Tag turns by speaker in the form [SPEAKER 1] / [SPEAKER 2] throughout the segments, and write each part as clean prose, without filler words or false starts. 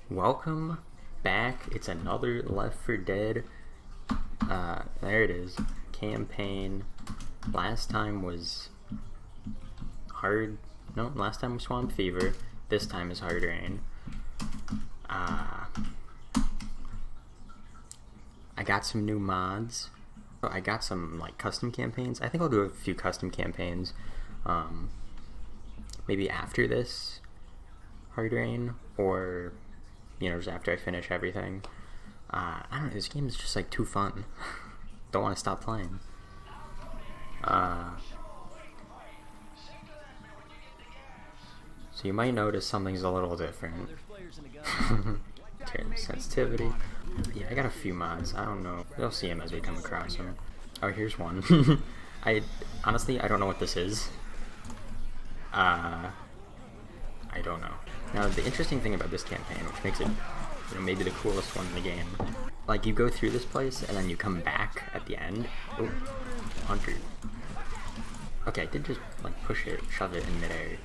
[SPEAKER 1] Welcome back. It's another Left 4 Dead. There it is. Campaign. Last time was hard. No, last time was Swamp Fever. This time is Hard Rain. I got some new mods. I got some like custom campaigns. I think I'll do a few custom campaigns. Maybe after this Hard Rain, or just after I finish everything. I don't know, this game is just like too fun. Don't want to stop playing. So you might notice something's a little different. Turn sensitivity. Yeah, I got a few mods. I don't know. You'll see them as we come across them. Oh, here's one. Honestly, I don't know what this is. I don't know. Now, the interesting thing about this campaign, which makes it, maybe the coolest one in the game, like, you go through this place, and then you come back at the end. Oh, 100. Okay, I did just, like, push it, shove it in midair.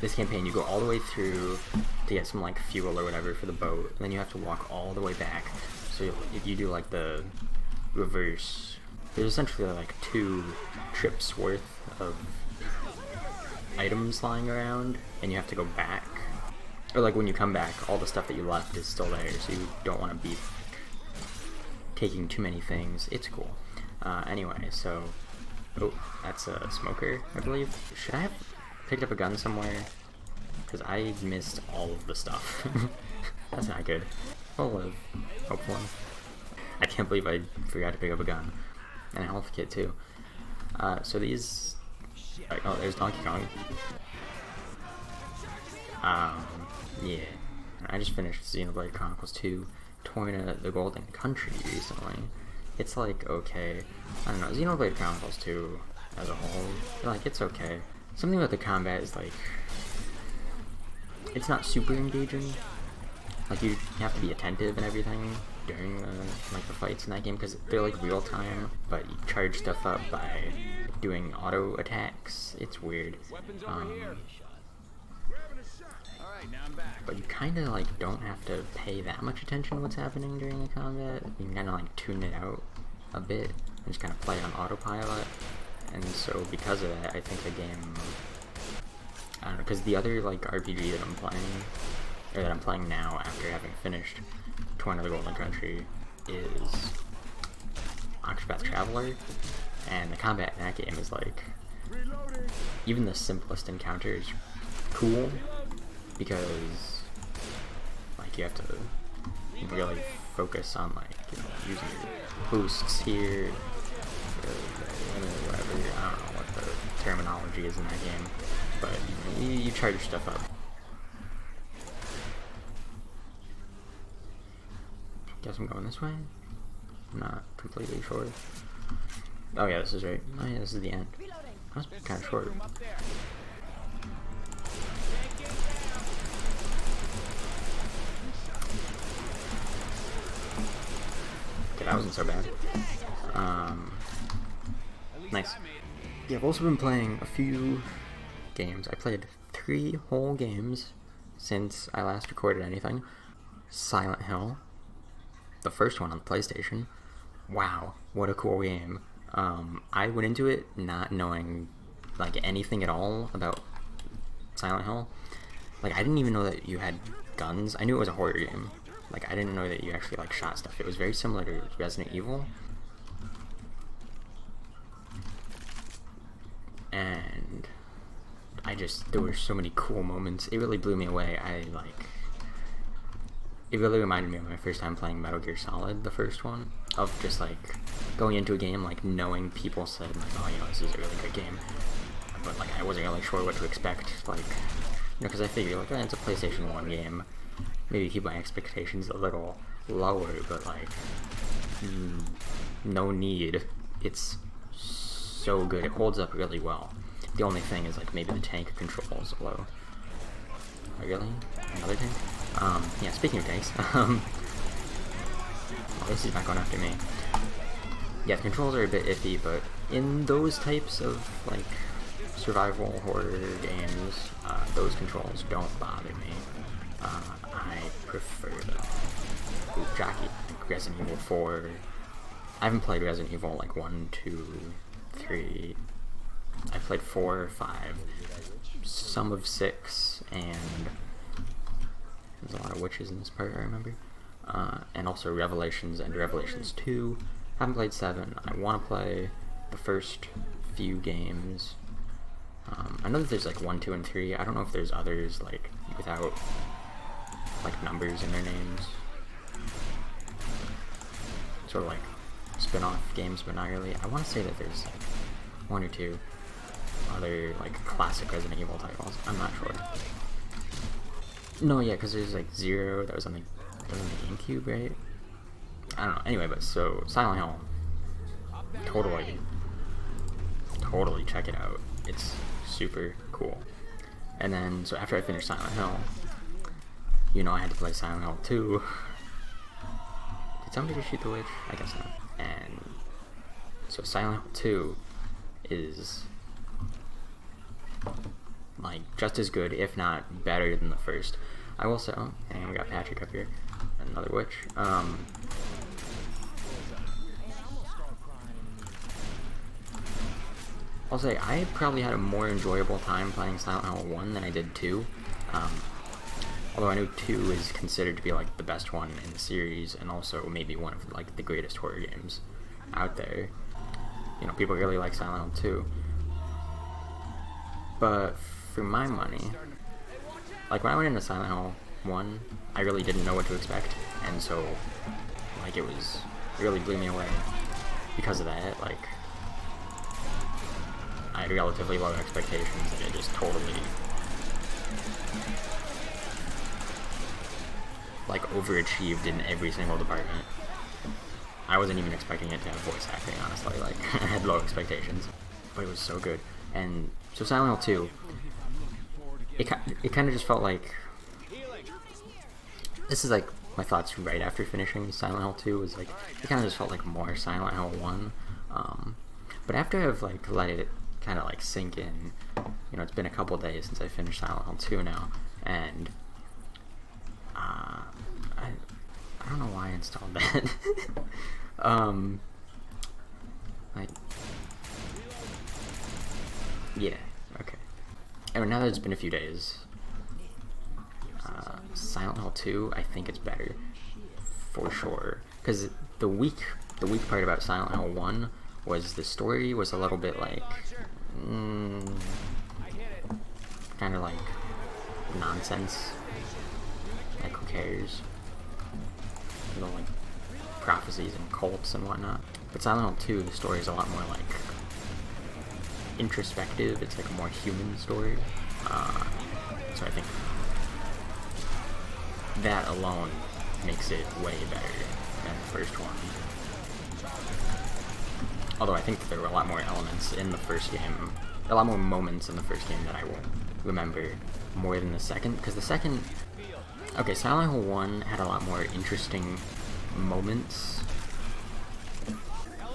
[SPEAKER 1] This campaign, you go all the way through to get some, like, fuel or whatever for the boat, and then you have to walk all the way back. So if you do, like, the reverse, there's essentially, like, 2 trips worth of items lying around, and you have to go back. Or like when you come back, all the stuff that you left is still there, so you don't want to be taking too many things. It's cool. Anyway, so... Oh, that's a smoker, I believe. Should I have picked up a gun somewhere? Because I missed all of the stuff. That's not good. I'll live, hopefully. I can't believe I forgot to pick up a gun. And a health kit, too. So these... Oh, there's Donkey Kong. Yeah. I just finished Xenoblade Chronicles 2, Toying the Golden Country recently. It's like, okay. I don't know, Xenoblade Chronicles 2 as a whole, like, it's okay. Something about the combat is like, it's not super engaging. Like, you have to be attentive and everything during the fights in that game, because they're like real time, but you charge stuff up by doing auto attacks. It's weird. But you kind of like don't have to pay that much attention to what's happening during the combat. You can kind of like tune it out a bit and just kind of play on autopilot. And so because of that, I think the game, I don't know, because the other like RPG that I'm playing, or that I'm playing now after having finished Toying the Golden Country, is Octopath Traveler, and the combat in that game is like, even the simplest encounter is cool, because like you have to really focus on like using your boosts here, or whatever. I don't know what the terminology is in that game, but you charge your stuff up. Guess I'm going this way? I'm not completely sure. Oh yeah, this is right. Oh yeah, this is the end. That's kind of short. Okay, that wasn't so bad. Nice. Yeah, I've also been playing a few games. I played 3 whole games since I last recorded anything. Silent Hill, the first one on the PlayStation. Wow, what a cool game. I went into it not knowing like anything at all about Silent Hill. Like, I didn't even know that you had guns. I knew it was a horror game. Like, I didn't know that you actually like shot stuff. It was very similar to Resident Evil. And there were so many cool moments. It really blew me away. It really reminded me of my first time playing Metal Gear Solid, the first one, of just like going into a game, like knowing people said like, oh, this is a really good game, but like I wasn't really sure what to expect, like, because I figured like, it's a PlayStation 1 game, maybe keep my expectations a little lower, but like, no need. It's so good. It holds up really well. The only thing is like maybe the tank controls low. Oh, really? Another tank? Yeah, speaking of tanks, well, this is not going after me. Yeah, the controls are a bit iffy, but in those types of, like, survival horror games, those controls don't bother me. I prefer though? Ooh, Jockey, Resident Evil 4. I haven't played Resident Evil like 1, 2, 3. I played 4, 5, some of 6, and there's a lot of witches in this part, I remember. And also Revelations and Revelations 2. Haven't played 7. I want to play the first few games. I know that there's like 1, 2, and 3. I don't know if there's others like without like numbers in their names. Sort of like spin-off games, but not really. I want to say that there's like 1 or 2 other like classic Resident Evil titles. I'm not sure. No, yeah, because there's like 0 that was on the GameCube, right? I don't know. Anyway, but so Silent Hill, totally check it out. It's super cool. And then so after I finished Silent Hill, you know, I had to play Silent Hill 2. Did somebody just shoot the witch? I guess not. And so Silent Hill 2 is like just as good, if not better than the first. I will say, oh, and we got Patrick up here, another witch. I'll say I probably had a more enjoyable time playing Silent Hill 1 than I did 2. Although I know 2 is considered to be like the best one in the series, and also maybe one of like the greatest horror games out there. You know, people really like Silent Hill 2. But for my money, like when I went into Silent Hill 1, I really didn't know what to expect, and so like it really blew me away because of that. Like I had relatively low expectations, and it just totally like overachieved in every single department. I wasn't even expecting it to have voice acting, honestly. Like I had low expectations, but it was so good. And so Silent Hill 2, it kind of just felt like, this is like my thoughts right after finishing Silent Hill 2, was like it kind of just felt like more Silent Hill 1. But after I've like let it kind of like sink in, you know, it's been a couple days since I finished Silent Hill 2 now, and I don't know why I installed that. Like, yeah, okay. Anyway, now that it's been a few days, Silent Hill 2, I think it's better, for sure. Because the weak part about Silent Hill 1 was the story was a little bit like, kind of like nonsense. Like, who cares? You know, like prophecies and cults and whatnot. But Silent Hill 2, the story is a lot more like introspective. It's like a more human story. So I think that alone makes it way better than the first one. Although I think that there were a lot more elements in the first game, a lot more moments in the first game that I will remember more than the second, because the second, okay, Silent Hill 1 had a lot more interesting moments,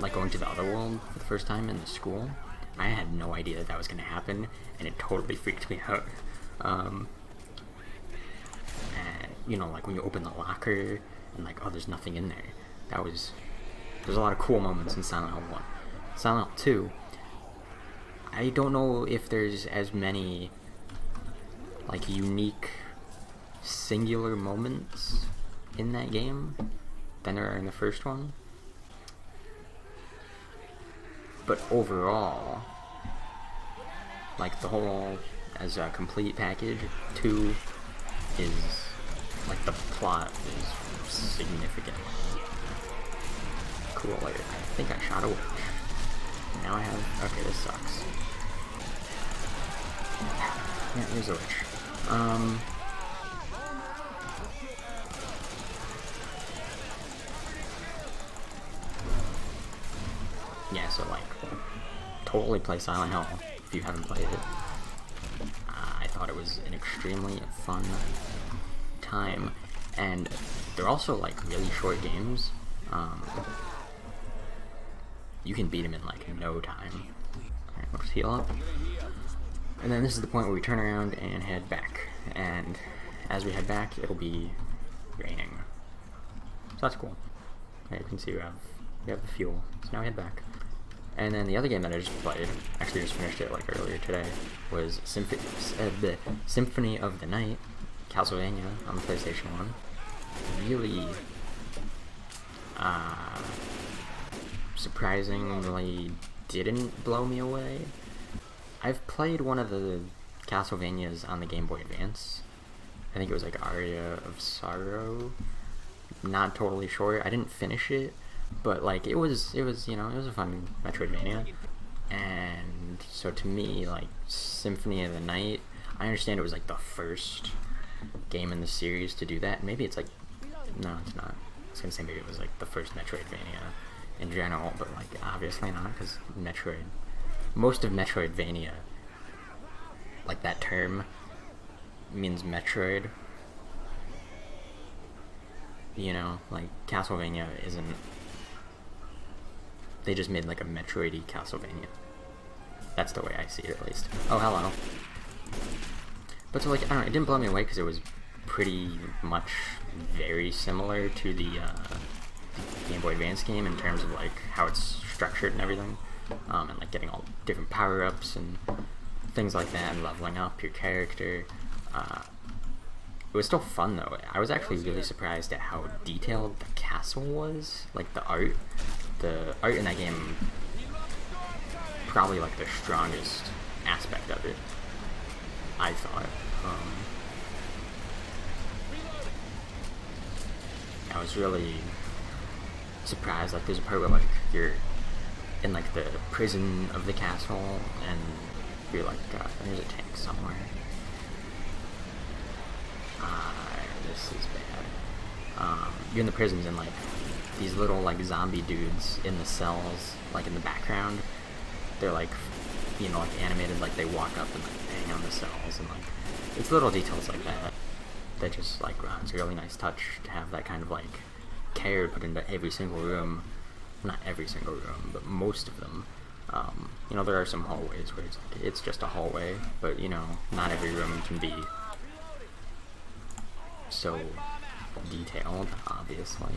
[SPEAKER 1] like going to the other world for the first time in the school. I had no idea that was going to happen, and it totally freaked me out. And, you know, like when you open the locker, and like, oh, there's nothing in there. There's a lot of cool moments in Silent Hill 1. Silent Hill 2, I don't know if there's as many, like, unique, singular moments in that game than there are in the first one. But overall, like, the whole, as a complete package, 2 is, like, the plot is significant. Cool, like, I think I shot a witch. Now I have, okay, this sucks. Yeah, there's a witch. Yeah, so like, totally play Silent Hill if you haven't played it. I thought it was an extremely fun time, and they're also like really short games. You can beat them in like no time. Alright, let's heal up. And then this is the point where we turn around and head back. And as we head back, it'll be raining. So that's cool. Okay, you can see we have the fuel. So now we head back. And then the other game that I just played, actually just finished it like earlier today, was the Symphony of the Night, Castlevania on the PlayStation 1. Really surprisingly didn't blow me away. I've played one of the Castlevanias on the Game Boy Advance. I think it was like Aria of Sorrow. Not totally sure. I didn't finish it, but like it was you know, it was a fun Metroidvania. And so to me, like Symphony of the Night, I understand it was like the first game in the series to do that. Maybe it's like, no, it's not. I was gonna say maybe it was like the first Metroidvania in general, but like obviously not, because most of Metroidvania, like that term means Metroid. You know, like Castlevania isn't. They just made like a Metroid-y Castlevania. That's the way I see it, at least. Oh, hello. But so like, I don't know, it didn't blow me away because it was pretty much very similar to the Game Boy Advance game in terms of like how it's structured and everything, and like getting all different power-ups and things like that, and leveling up your character. It was still fun though. I was actually really surprised at how detailed the castle was. Like the art in that game, probably like the strongest aspect of it, I thought. I was really surprised. Like there's a part where like you're in like the prison of the castle, and you're like, there's a tank somewhere. This is bad. You're in the prisons, and like these little like zombie dudes in the cells, like in the background, they're like, you know, like animated, like they walk up and like bang on the cells, and like it's little details like that that just like, wow, it's a really nice touch to have that kind of like care put into every single room. Not every single room, but most of them. You know, there are some hallways where it's like, it's just a hallway, but you know, not every room can be so detailed, obviously.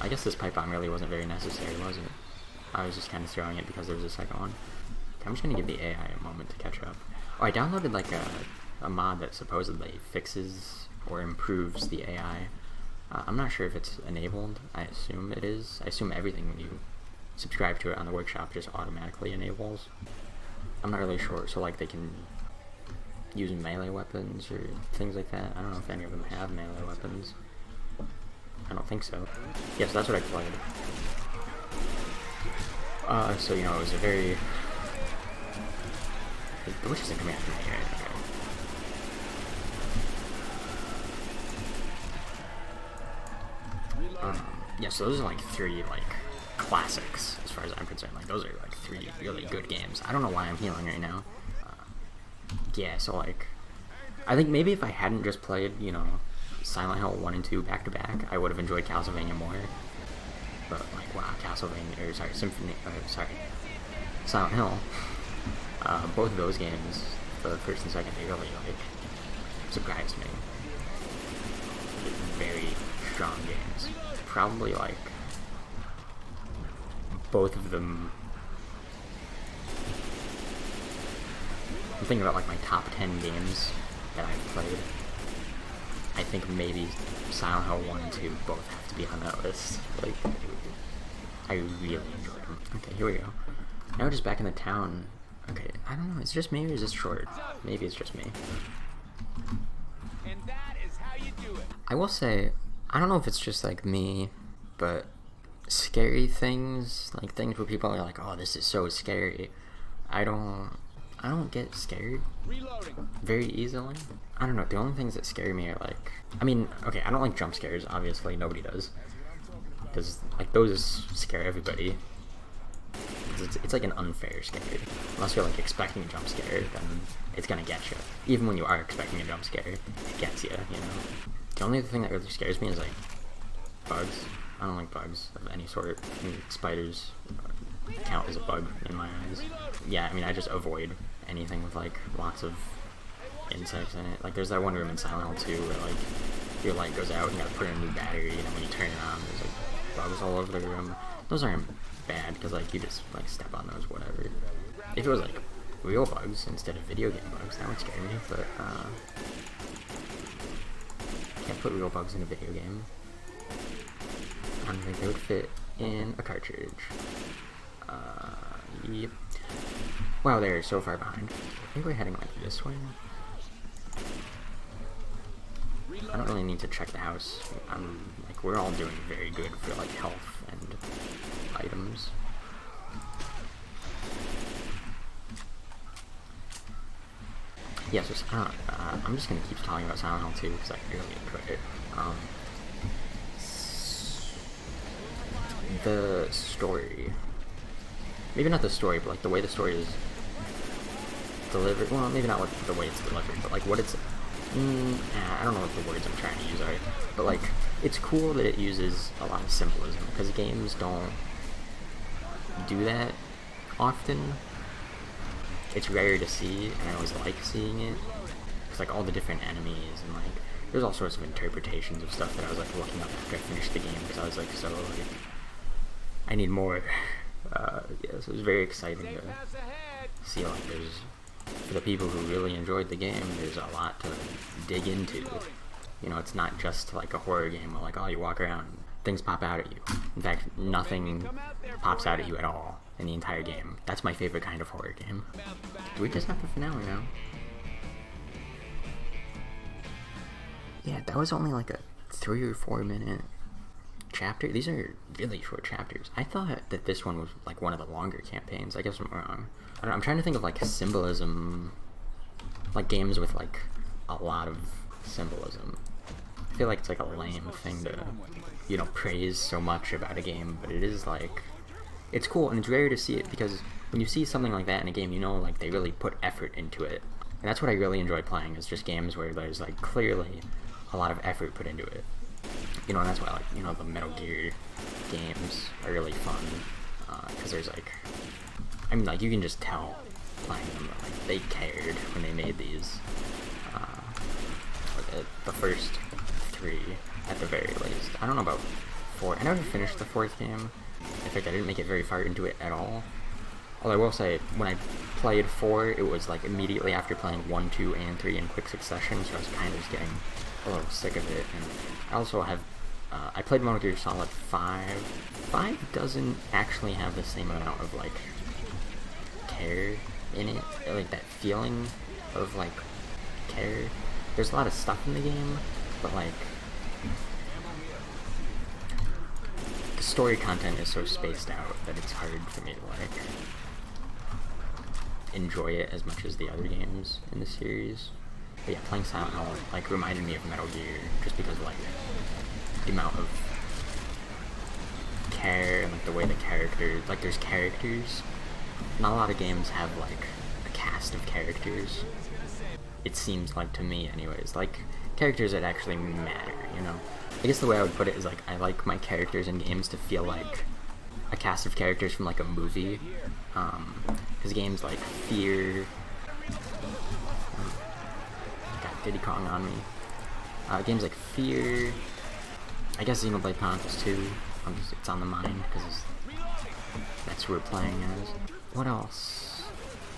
[SPEAKER 1] I guess this pipe bomb really wasn't very necessary, was it? I was just kind of throwing it because there was a second one. Okay, I'm just gonna give the AI a moment to catch up. Oh, I downloaded like a mod that supposedly fixes or improves the AI. I'm not sure if it's enabled. I assume it is. I assume everything when you subscribe to it on the workshop just automatically enables. I'm not really sure, so like they can use melee weapons or things like that. I don't know if any of them have melee weapons. I don't think so. Yes, that's what I played. So you know, it was a very... The witch isn't coming after me, right? Okay. Yeah, so those are like three like classics as far as I'm concerned. Like those are like three really good games. I don't know why I'm healing right now. Yeah, so like, I think maybe if I hadn't just played, you know, Silent Hill 1 and 2 back to back, I would have enjoyed Castlevania more. But like, wow, Silent Hill. Both of those games, the first and second, they really like surprised me. Very strong games. Probably like both of them. I'm thinking about like my top 10 games that I've played. I think maybe Silent Hill 1 and 2 both have to be on that list. Like, I really enjoyed them. Okay, here we go. Now we're just back in the town. Okay, I don't know, is it just me or is this short? Maybe it's just me.
[SPEAKER 2] And that is how you do it.
[SPEAKER 1] I will say, I don't know if it's just like me, but scary things, like things where people are like, oh, this is so scary. I don't get scared very easily. I don't know, the only things that scare me are like, I mean, okay, I don't like jump scares, obviously, nobody does. Because, like, those scare everybody. It's like an unfair scare. Unless you're, like, expecting a jump scare, then it's gonna get you. Even when you are expecting a jump scare, it gets you, you know? The only other thing that really scares me is, like, bugs. I don't like bugs of any sort. I mean, spiders count as a bug in my eyes. Yeah, I mean, I just avoid anything with like lots of insects in it. Like there's that one room in Silent Hill 2 where like your light goes out and you gotta put in a new battery, and then when you turn it on, there's like bugs all over the room. Those aren't bad because like you just like step on those, whatever. If it was like real bugs instead of video game bugs, that would scare me. But can't put real bugs in a video game. I don't think they would fit in a cartridge. Yep. Wow, they're so far behind. I think we're heading like this way. I don't really need to check the house. Like we're all doing very good for like health and items. Yeah, so I'm just gonna keep talking about Silent Hill 2 because I really enjoyed it. The story, maybe not the story, but like the way the story is delivered. Well, maybe not like the way it's delivered, but like what it's. I don't know what the words I'm trying to use are, but like it's cool that it uses a lot of symbolism because games don't do that often. It's rare to see, and I always like seeing it. It's like all the different enemies, and like there's all sorts of interpretations of stuff that I was like looking up after I finished the game because I was like, so like, I need more. Yeah, so it was very exciting to see like there's, for the people who really enjoyed the game, there's a lot to dig into. You know, it's not just like a horror game where like, oh, you walk around, things pop out at you. In fact, nothing pops out at you at all in the entire game. That's my favorite kind of horror game. Do we just have the finale now? Yeah, that was only like a 3 or 4 minute chapter. These are really short chapters. I thought that this one was like one of the longer campaigns. I guess I'm wrong. I don't know, I'm trying to think of like symbolism, like games with like a lot of symbolism. I feel like it's like a lame thing to, you know, praise so much about a game, but it is like, it's cool, and it's rare to see it because when you see something like that in a game, you know, like they really put effort into it. And that's what I really enjoy playing, is just games where there's like clearly a lot of effort put into it. You know, and that's why, like, you know, the Metal Gear games are really fun, because there's like, I mean, like, you can just tell playing them that like they cared when they made these. The first 3 at the very least. I don't know about 4. I never finished the 4th game. In fact, I didn't make it very far into it at all. Although I will say, when I played 4, it was like immediately after playing 1, 2, and 3 in quick succession, so I was kind of just getting a little sick of it. And I also have, I played Metal Gear Solid 5. 5 doesn't actually have the same amount of like care in it, like that feeling of like care. There's a lot of stuff in the game, but like the story content is so spaced out that it's hard for me to like enjoy it as much as the other games in the series. But yeah, playing Silent Hill like reminded me of Metal Gear just because like the amount of care and like the way the characters, like there's characters. Not a lot of games have like a cast of characters. It seems like to me anyways, like characters that actually matter, you know? I guess the way I would put it is like, I like my characters in games to feel like a cast of characters from like a movie, because games like Fear, got Diddy Kong on me, games like Fear, I guess Xenoblade Chronicles 2, it's on the mind, because that's who we're playing as. What else?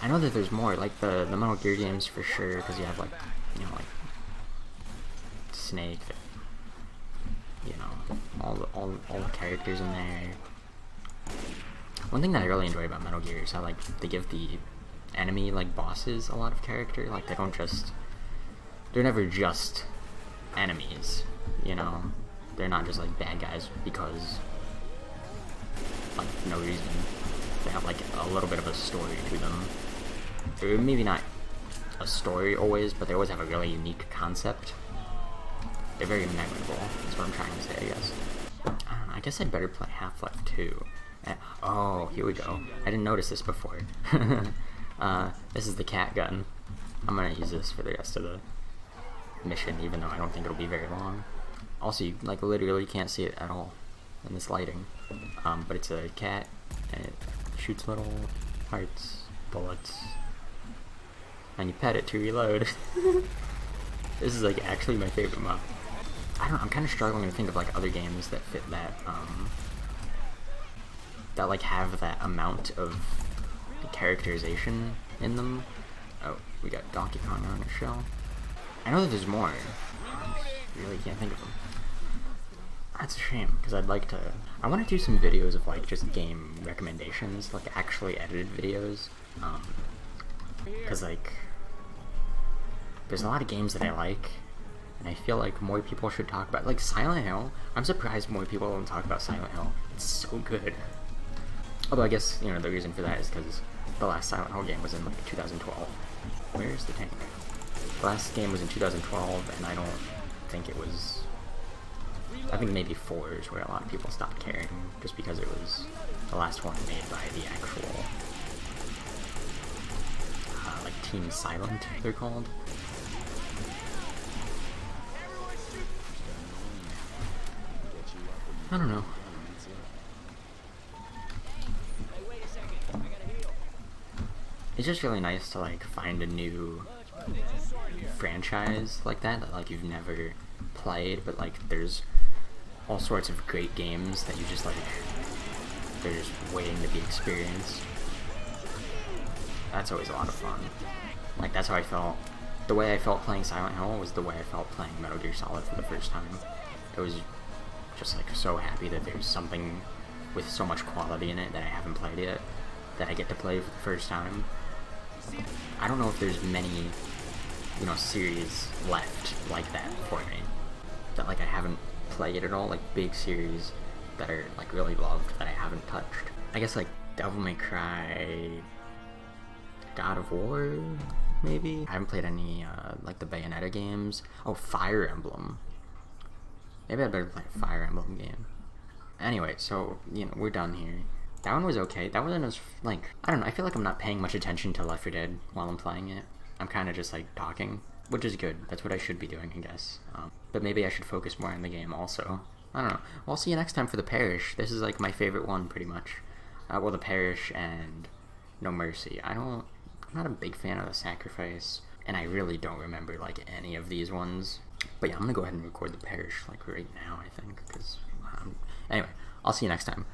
[SPEAKER 1] I know that there's more, like the Metal Gear games for sure, because you have like, you know, like Snake, you know, all the characters in there. One thing that I really enjoy about Metal Gear is how like they give the enemy like bosses a lot of character. Like they're never just enemies, you know. They're not just like bad guys because like no reason. They have like a little bit of a story to them. Or maybe not a story always, but they always have a really unique concept. They're very memorable, that's what I'm trying to say, I guess. I don't know, I guess I'd better play Half-Life 2. Oh, here we go. I didn't notice this before. This is the cat gun. I'm gonna use this for the rest of the mission, even though I don't think it'll be very long. Also, you like literally can't see it at all in this lighting. But it's a cat, and it shoots little hearts, bullets, and you pet it to reload. This is like actually my favorite mod. I don't know, I'm kind of struggling to think of like other games that fit that, that like have that amount of characterization in them. Oh, we got Donkey Kong on a shell. I know that there's more. I just really can't think of them. That's a shame, because I'd like to... I want to do some videos of, like, just game recommendations, like, actually edited videos. Because, like, there's a lot of games that I like, and I feel like more people should talk about... Like, Silent Hill. I'm surprised more people don't talk about Silent Hill. It's so good. Although, I guess, you know, the reason for that is because the last Silent Hill game was in, like, 2012. Where's the tank? The last game was in 2012, and I don't think it was... I think maybe 4 is where a lot of people stopped caring, just because it was the last one made by the actual, like, Team Silent, they're called. I don't know. It's just really nice to, like, find a new franchise like that like, you've never played, but, like, there's all sorts of great games that you just, like, they're just waiting to be experienced. That's always a lot of fun. Like, that's how I felt. The way I felt playing Silent Hill was the way I felt playing Metal Gear Solid for the first time. I was just, like, so happy that there's something with so much quality in it that I haven't played yet, that I get to play for the first time. I don't know if there's many, you know, series left like that for me. That, like, I haven't played at all, like, big series that are, like, really loved that I haven't touched. I guess, like, Devil May Cry, God of War, maybe? I haven't played any, like, the Bayonetta games. Oh, Fire Emblem. Maybe I better play a Fire Emblem game. Anyway, so, you know, we're done here. That one was okay. That one was, like, I don't know, I feel like I'm not paying much attention to Left 4 Dead while I'm playing it. I'm kind of just, like, talking, which is good. That's what I should be doing, I guess. But maybe I should focus more on the game also. I don't know. Well, I'll see you next time for The Parish. This is, like, my favorite one, pretty much. Well, The Parish and No Mercy. I'm not a big fan of The Sacrifice, and I really don't remember, like, any of these ones. But yeah, I'm gonna go ahead and record The Parish, like, right now, I think, because, anyway, I'll see you next time.